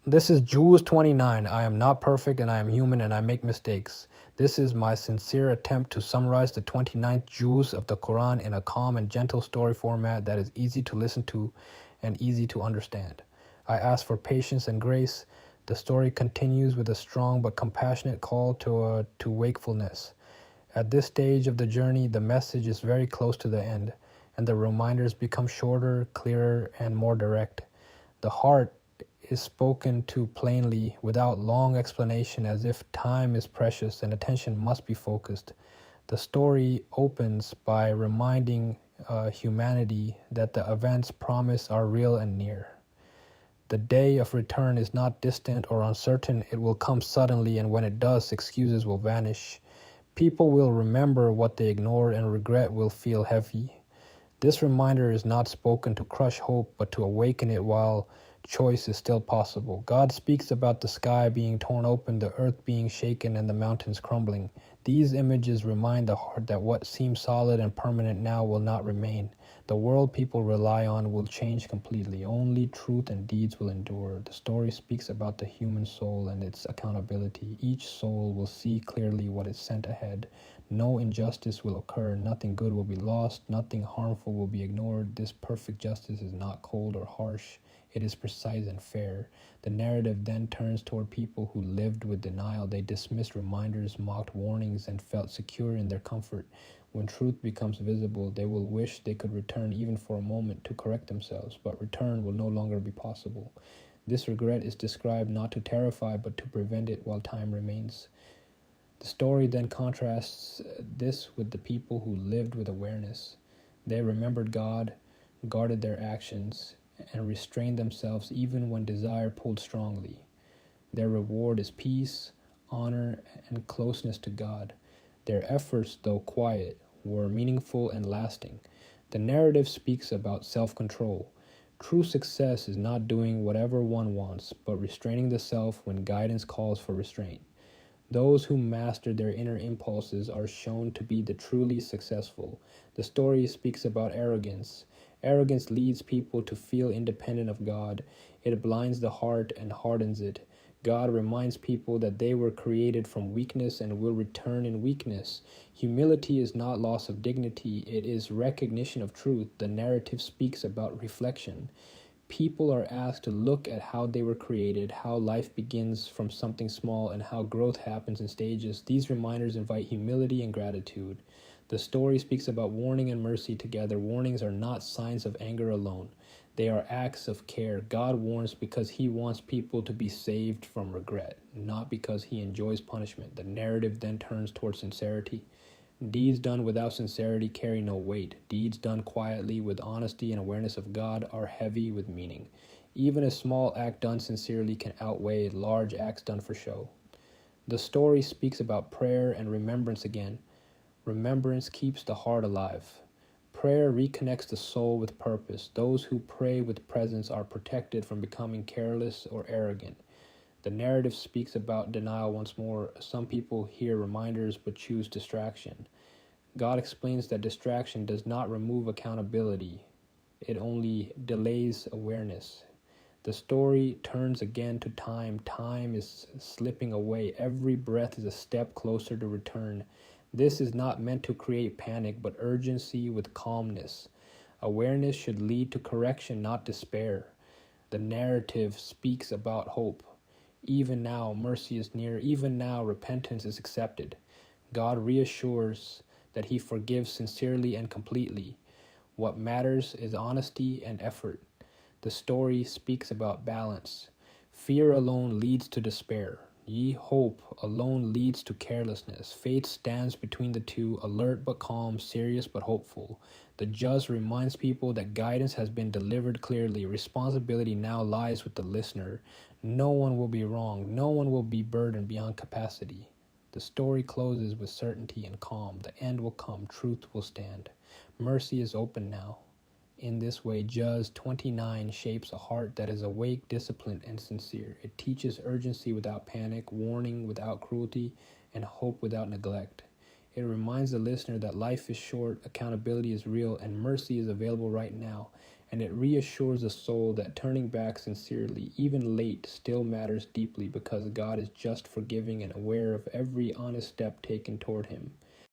This is Jews 29. I am not perfect and I am human and I make mistakes. This is my sincere attempt to summarize the 29th Jews of the Quran in a calm and gentle story format that is easy to listen to and easy to understand. I ask for patience and grace. The story continues with a strong but compassionate call to wakefulness. At this stage of the journey, the message is very close to the end, and the reminders become shorter, clearer, and more direct. The heart is spoken to plainly, without long explanation, as if time is precious and attention must be focused. The story opens by reminding humanity that the events promised are real and near. The day of return is not distant or uncertain. It will come suddenly, and when it does, excuses will vanish. People will remember what they ignored, and regret will feel heavy. This reminder is not spoken to crush hope, but to awaken it while choice is still possible. God speaks about the sky being torn open, the earth being shaken, and the mountains crumbling. These images remind the heart that what seems solid and permanent now will not remain. The world people rely on will change completely. Only truth and deeds will endure. The story speaks about the human soul and its accountability. Each soul will see clearly what is sent ahead. No injustice will occur, nothing good will be lost, nothing harmful will be ignored. This perfect justice is not cold or harsh. It is precise and fair. The narrative then turns toward people who lived with denial. They dismissed reminders, mocked warnings, and felt secure in their comfort. When truth becomes visible, they will wish they could return even for a moment to correct themselves, but return will no longer be possible. This regret is described not to terrify, but to prevent it while time remains. The story then contrasts this with the people who lived with awareness. They remembered God, guarded their actions, and restrained themselves even when desire pulled strongly. Their reward is peace, honor, and closeness to God. Their efforts, though quiet, were meaningful and lasting. The narrative speaks about self-control. True success is not doing whatever one wants, but restraining the self when guidance calls for restraint. Those who master their inner impulses are shown to be the truly successful. The story speaks about arrogance. Arrogance leads people to feel independent of God. It blinds the heart and hardens it. God reminds people that they were created from weakness and will return in weakness. Humility is not loss of dignity, it is recognition of truth. The narrative speaks about reflection. People are asked to look at how they were created, how life begins from something small, and how growth happens in stages. These reminders invite humility and gratitude. The story speaks about warning and mercy together. Warnings are not signs of anger alone. They are acts of care. God warns because he wants people to be saved from regret, not because he enjoys punishment. The narrative then turns towards sincerity. Deeds done without sincerity carry no weight. Deeds done quietly with honesty and awareness of God are heavy with meaning. Even a small act done sincerely can outweigh large acts done for show. The story speaks about prayer and remembrance again. Remembrance keeps the heart alive. Prayer reconnects the soul with purpose. Those who pray with presence are protected from becoming careless or arrogant. The narrative speaks about denial once more. Some people hear reminders but choose distraction. God explains that distraction does not remove accountability. It only delays awareness. The story turns again to time. Time is slipping away. Every breath is a step closer to return. This is not meant to create panic, but urgency with calmness. Awareness should lead to correction, not despair. The narrative speaks about hope. Even now, mercy is near. Even now, repentance is accepted. God reassures that he forgives sincerely and completely. What matters is honesty and effort. The story speaks about balance. Fear alone leads to despair. Hope alone leads to carelessness. Faith stands between the two, alert but calm, serious but hopeful. The just reminds people that guidance has been delivered clearly. Responsibility now lies with the listener. No one will be wrong. No one will be burdened beyond capacity. The story closes with certainty and calm. The end will come. Truth will stand. Mercy is open now. In this way, Juz 29 shapes a heart that is awake, disciplined, and sincere. It teaches urgency without panic, warning without cruelty, and hope without neglect. It reminds the listener that life is short, accountability is real, and mercy is available right now. and it reassures the soul that turning back sincerely, even late, still matters deeply because God is just, forgiving, and aware of every honest step taken toward Him.